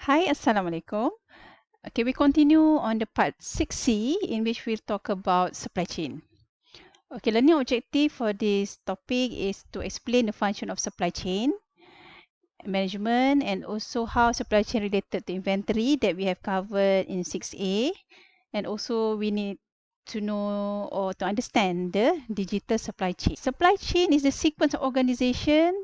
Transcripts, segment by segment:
Hi, Assalamualaikum. Okay, we continue on the part 6C in which we'll talk about supply chain. Okay, learning objective for this topic is to explain the function of supply chain management and also how supply chain related to inventory that we have covered in 6A. And also we need to know or to understand the digital supply chain. Supply chain is the sequence of organization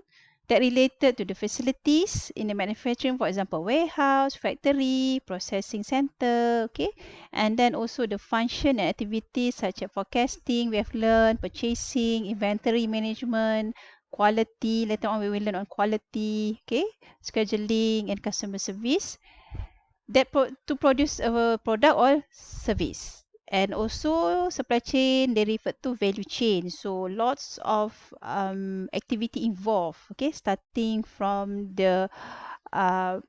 that related to the facilities in the manufacturing, for example, warehouse, factory, processing center, okay? And then also the function and activities such as forecasting, we have learned, purchasing, inventory management, quality, later on we will learn on quality, okay? Scheduling and customer service to produce a product or service. And also supply chain, they refer to value chain. So lots of activity involved, okay, starting from the uh,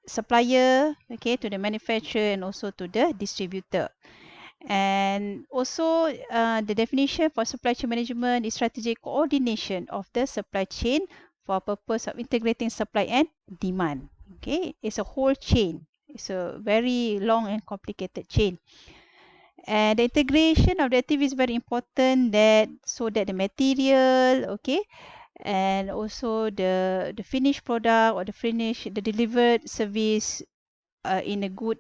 supplier, okay, to the manufacturer and also to the distributor. And also the definition for supply chain management is strategic coordination of the supply chain for purpose of integrating supply and demand. Okay, it's a whole chain. It's a very long and complicated chain. And the integration of the activity is very important that so that the material, okay, and also the finished product or the delivered service in a good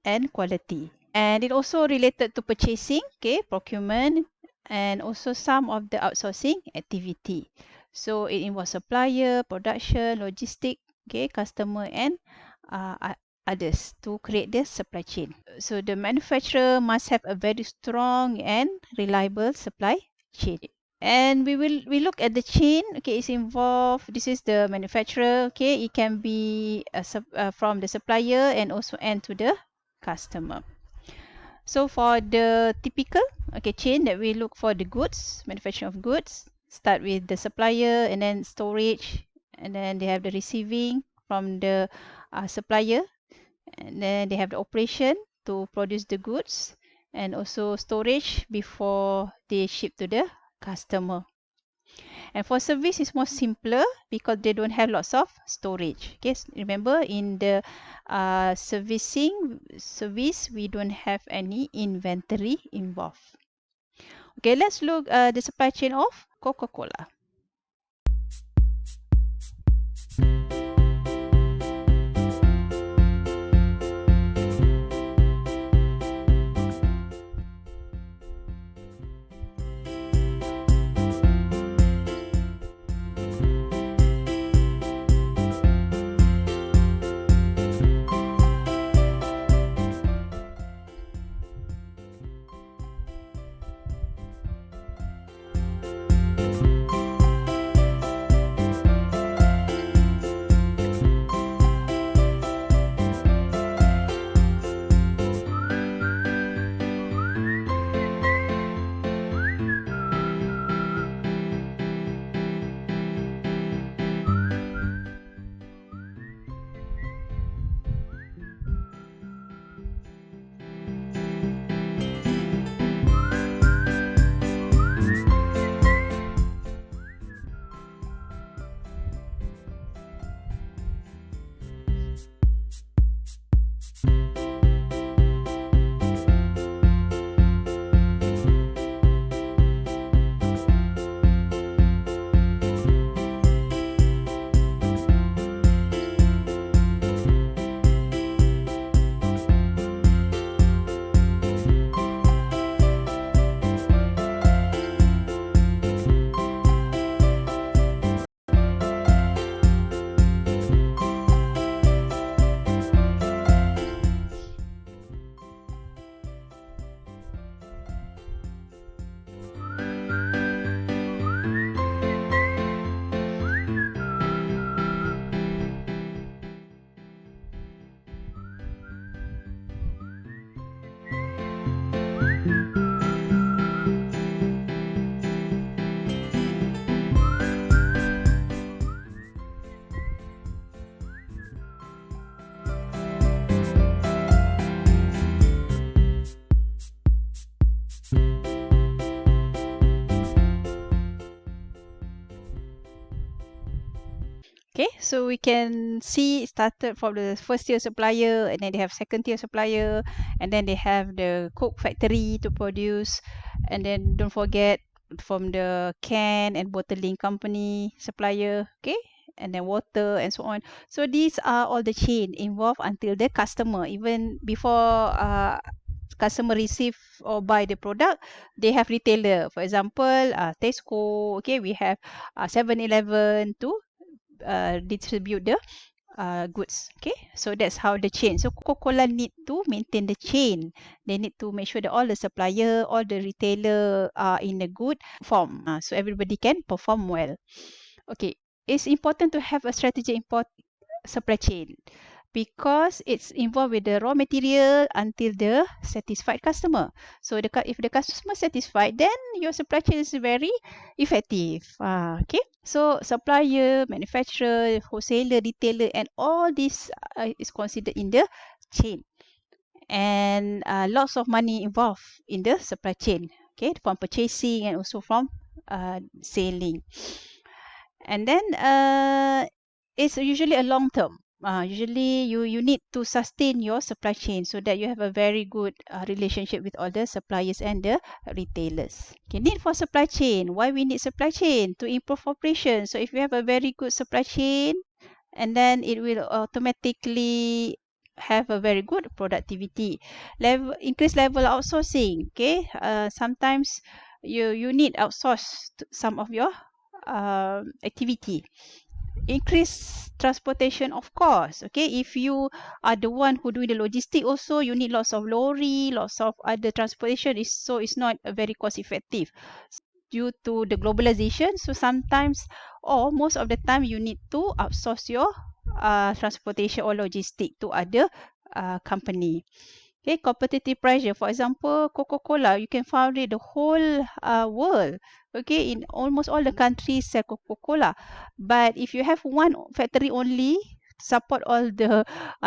and quality. And it also related to purchasing, okay, procurement, and also some of the outsourcing activity. So it involves supplier, production, logistic, okay, customer, and others to create the supply chain. So the manufacturer must have a very strong and reliable supply chain. And we look at the chain. Okay, it's involved. This is the manufacturer. Okay, it can be from the supplier and also end to the customer. So for the typical chain that we look for the goods, manufacturing of goods, start with the supplier and then storage, and then they have the receiving from the supplier, and then they have the operation to produce the goods, and also storage before they ship to the customer. And for service, it's more simpler because they don't have lots of storage. Okay, remember in the service, we don't have any inventory involved. Okay, let's look the supply chain of Coca-Cola. So we can see it started from the first tier supplier, and then they have second tier supplier, and then they have the Coke factory to produce, and then don't forget from the can and bottling company supplier, okay, and then water and so on. So these are all the chain involved until the customer. Even before customer receive or buy the product, they have retailer. For example, Tesco, okay, we have 7-Eleven to distribute the goods. Okay, so that's how the chain. So Coca-Cola need to maintain the chain. They need to make sure that all the supplier, all the retailer are in a good form, so everybody can perform well. Okay, it's important to have a strategic supply chain because it's involved with the raw material until the satisfied customer. So if the customer satisfied, then your supply chain is very effective. Okay, so supplier, manufacturer, wholesaler, retailer, and all this is considered in the chain, and lots of money involved in the supply chain. Okay, from purchasing and also from selling. And then it's usually a long term. Usually you need to sustain your supply chain so that you have a very good relationship with all the suppliers and the retailers. Okay, need for supply chain. Why we need supply chain? To improve operation. So if you have a very good supply chain, and then it will automatically have a very good productivity. Increase level outsourcing. Okay, sometimes you need outsource some of your activity. Increase transportation, of course. Okay, if you are the one who do the logistic, also you need lots of lorry, lots of other transportation. So it's not very cost effective due to the globalization. So sometimes, or most of the time, you need to outsource your transportation or logistic to other company. Okay, competitive pressure. For example, Coca-Cola, you can find it the whole world. Okay, in almost all the countries sell Coca-Cola. But if you have one factory only support all the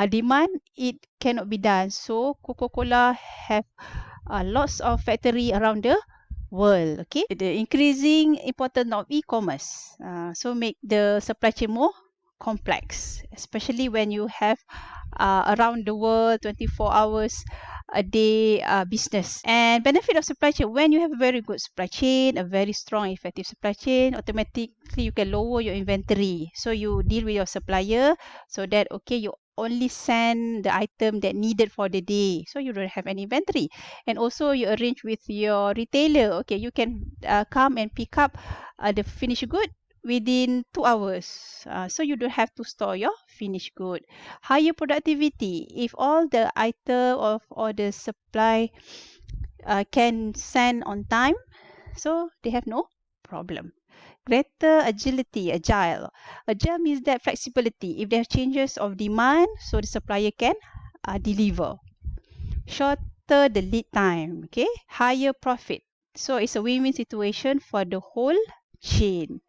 demand, it cannot be done. So Coca-Cola have lots of factory around the world. Okay, the increasing importance of e-commerce. So make the supply chain more complex, especially when you have around the world 24 hours a day business. And benefit of supply chain, when you have a very good supply chain, a very strong effective supply chain, automatically you can lower your inventory. So you deal with your supplier so that okay, you only send the item that needed for the day, so you don't have any inventory. And also you arrange with your retailer, okay, you can come and pick up the finished good within 2 hours, so you don't have to store your finished good. Higher productivity, if all the item of or the supply can send on time, so they have no problem. Greater agility, agile. Agile means that flexibility. If there are changes of demand, so the supplier can deliver. Shorter the lead time, okay? Higher profit. So it's a win-win situation for the whole chain.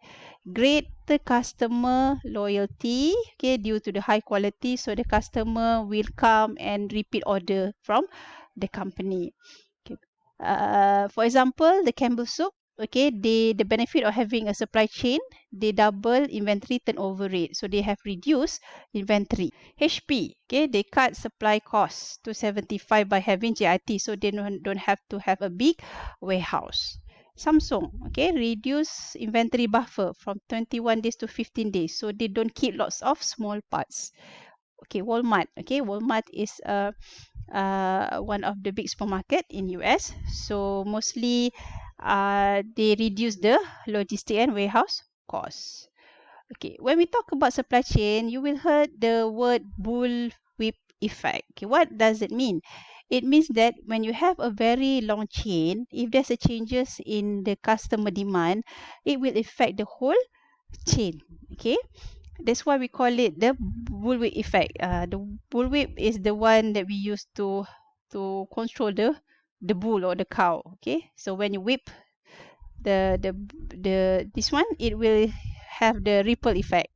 Greater customer loyalty, okay, due to the high quality, so the customer will come and repeat order from the company. Okay. For example, the Campbell soup, okay, the benefit of having a supply chain, they double inventory turnover rate, so they have reduced inventory. HP, okay, they cut supply costs to 75 by having JIT, so they don't have to have a big warehouse. Samsung, okay, reduce inventory buffer from 21 days to 15 days, so they don't keep lots of small parts. Okay, Walmart, okay, Walmart is one of the big supermarket in US, so mostly they reduce the logistic and warehouse costs. Okay, when we talk about supply chain, you will heard the word bullwhip effect. Okay, what does it mean? It means that when you have a very long chain, if there's a changes in the customer demand, it will affect the whole chain. Okay, that's why we call it the bullwhip effect. The bullwhip is the one that we use to control the bull or the cow. Okay, so when you whip the this one, it will have the ripple effect.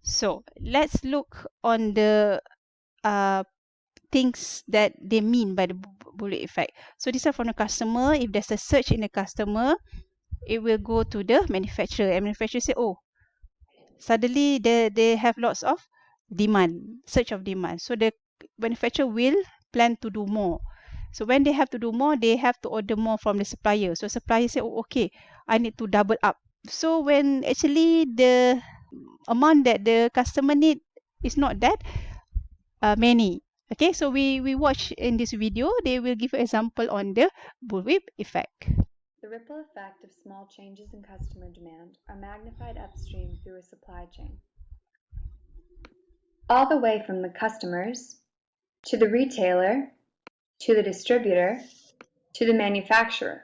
So let's look on the things that they mean by the bullwhip effect. So this is from the customer. If there's a search in the customer, it will go to the manufacturer, and manufacturer say, oh, suddenly they have lots of demand, surge of demand. So the manufacturer will plan to do more. So when they have to do more, they have to order more from the supplier. So supplier say, oh, okay, I need to double up. So when actually the amount that the customer need is not that many. Okay, so we watch in this video, they will give an example on the bullwhip effect. The ripple effect of small changes in customer demand are magnified upstream through a supply chain, all the way from the customers, to the retailer, to the distributor, to the manufacturer,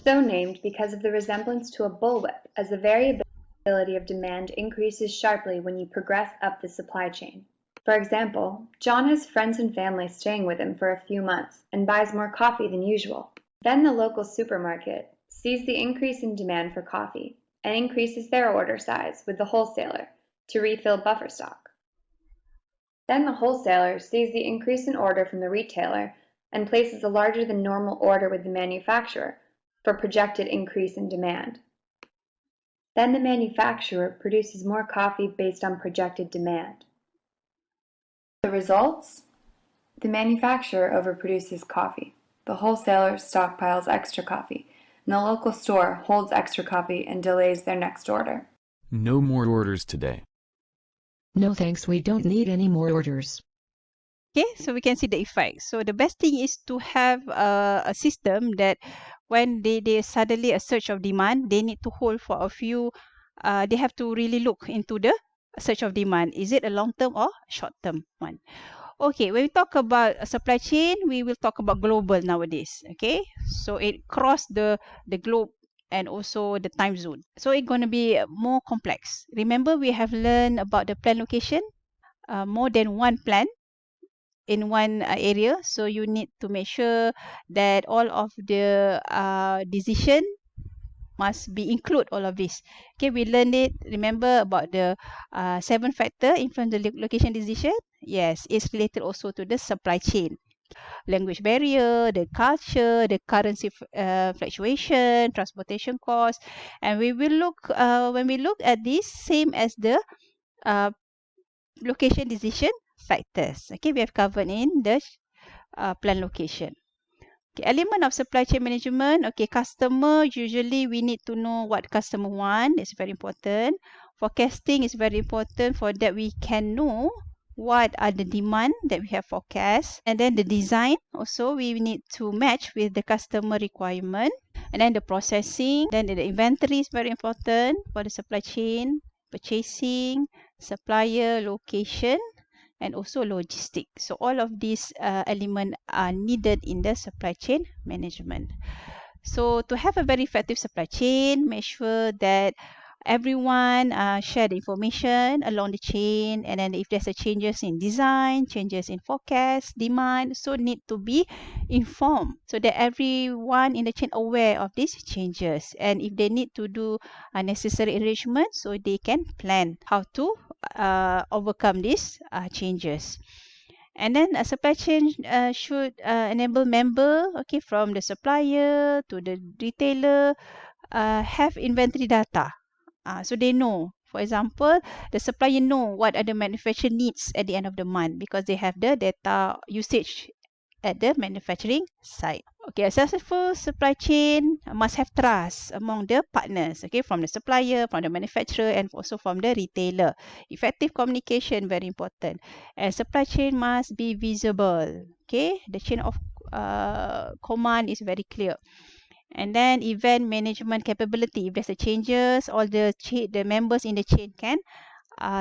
so named because of the resemblance to a bullwhip, as the variability of demand increases sharply when you progress up the supply chain. For example, John has friends and family staying with him for a few months and buys more coffee than usual. Then the local supermarket sees the increase in demand for coffee and increases their order size with the wholesaler to refill buffer stock. Then the wholesaler sees the increase in order from the retailer and places a larger than normal order with the manufacturer for projected increase in demand. Then the manufacturer produces more coffee based on projected demand. The results? The manufacturer overproduces coffee, the wholesaler stockpiles extra coffee, and the local store holds extra coffee and delays their next order. No more orders today. No thanks, we don't need any more orders. Okay, so we can see the effect. So the best thing is to have a system that when they suddenly a surge of demand, they need to hold for a few, they have to really look into the surge of demand. Is it a long-term or short-term one? Okay, when we talk about a supply chain, we will talk about global nowadays. Okay, so it cross the globe and also the time zone. So it's going to be more complex. Remember, we have learned about the plan location, more than one plan in one area. So you need to make sure that all of the decision must be include all of this. Okay, we learned it. Remember about the 7 factor influence the location decision. Yes, it's related also to the supply chain. Language barrier, the culture, the currency fluctuation, transportation cost, and we will look when we look at this same as the uh, location decision factors. Okay, we have covered in the plan location. Okay, element of supply chain management. Okay, customer, usually we need to know what customer want. It's very important. Forecasting is very important. For that, we can know what are the demand that we have forecast. And then the design also, we need to match with the customer requirement. And then the processing. Then the inventory is very important for the supply chain. Purchasing, supplier, location, and also logistics. So all of these elements are needed in the supply chain management. So to have a very effective supply chain, make sure that everyone share the information along the chain, and then if there's a changes in design, changes in forecast, demand, so need to be informed so that everyone in the chain aware of these changes, and if they need to do a necessary arrangement, so they can plan how to overcome these changes. And then a supply chain should enable member, okay, from the supplier to the retailer, have inventory data. So they know. For example, the supplier know what are the manufacturer needs at the end of the month because they have the data usage at the manufacturing site. Okay, a successful supply chain must have trust among the partners, okay, from the supplier, from the manufacturer, and also from the retailer. Effective communication, very important. And supply chain must be visible, okay. The chain of command is very clear. And then event management capability. If there's a changes, all the members in the chain can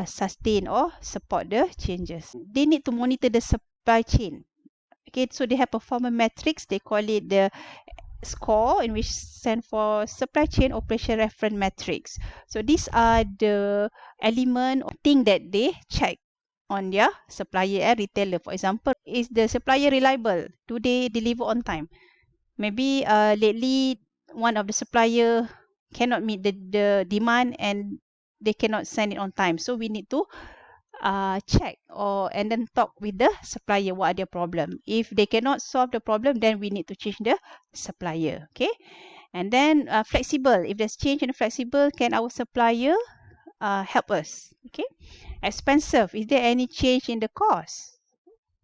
sustain or support the changes. They need to monitor the supply chain. Okay, so they have performance metrics. They call it the score, in which stand for supply chain operation reference metrics. So these are the element or thing that they check on their supplier and retailer. For example, is the supplier reliable? Do they deliver on time? Maybe lately one of the supplier cannot meet the demand and they cannot send it on time. So we need to check and then talk with the supplier what are their problem. If they cannot solve the problem, then we need to change the supplier. Okay, and then flexible. If there's change in the flexible, can our supplier help us. Okay, expensive. Is there any change in the cost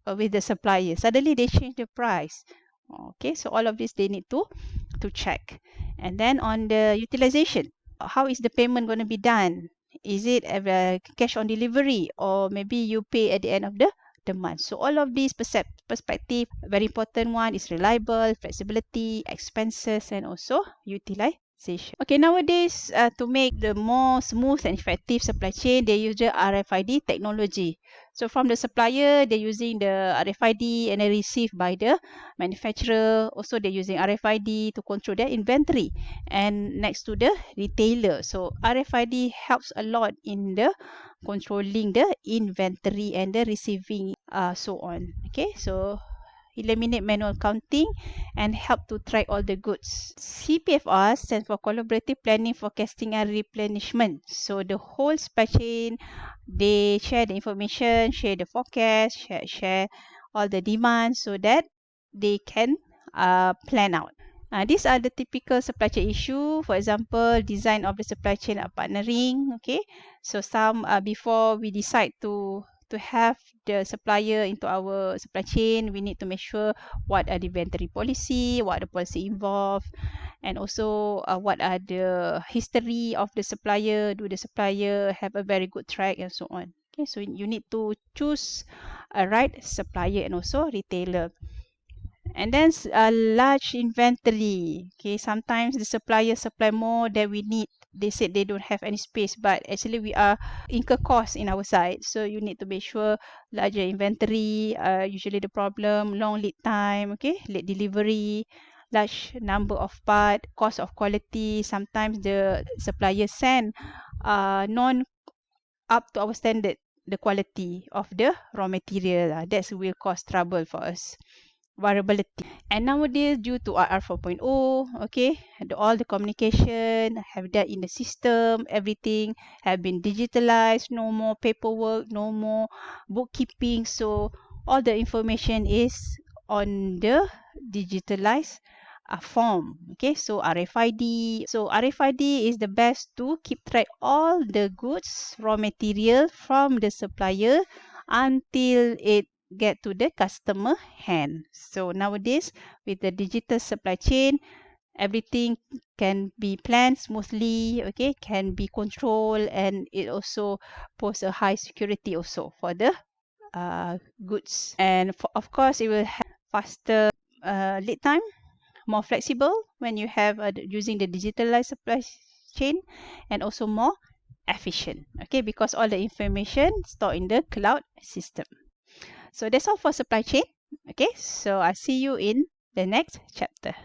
with the supplier? Suddenly they change the price. Okay, so all of this they need to check. And then on the utilization, how is the payment going to be done? Is it cash on delivery, or maybe you pay at the end of the month? So all of these perspective, very important one is reliable, flexibility, expenses, and also utilization. Okay, nowadays to make the more smooth and effective supply chain, they use the RFID technology. So from the supplier, they're using the RFID and then received by the manufacturer. Also, they're using RFID to control their inventory and next to the retailer. So RFID helps a lot in the controlling the inventory and the receiving, so on. Okay, so eliminate manual counting and help to track all the goods. CPFR stands for Collaborative Planning, Forecasting and Replenishment. So the whole supply chain, they share the information, share the forecast, share all the demands so that they can plan out. These are the typical supply chain issue. For example, design of the supply chain partnering. Okay, so some before we decide to have the supplier into our supply chain, we need to make sure what are the inventory policy, what are the policy involved, and also what are the history of the supplier. Do the supplier have a very good track and so on. Okay, so you need to choose a right supplier and also retailer. And then a large inventory. Okay, sometimes the supplier supply more than we need. They said they don't have any space, but actually we are incur costs in our side. So you need to make sure larger inventory. Usually the problem, long lead time. Okay, late delivery, large number of part, cost of quality. Sometimes the supplier send non up to our standard, the quality of the raw material. That will cause trouble for us. Variability. And nowadays, due to RR 4.0, okay, all the communication have that in the system, everything have been digitalized, no more paperwork, no more bookkeeping. So all the information is on the digitalized form. Okay, so RFID. So RFID is the best to keep track all the goods, raw material from the supplier until it get to the customer hand. So nowadays with the digital supply chain, everything can be planned smoothly, okay, can be controlled, and it also pose a high security also for the goods. And of course it will have faster lead time, more flexible when you have using the digitalized supply chain, and also more efficient, okay, because all the information stored in the cloud system. So that's all for supply chain. Okay, so I'll see you in the next chapter.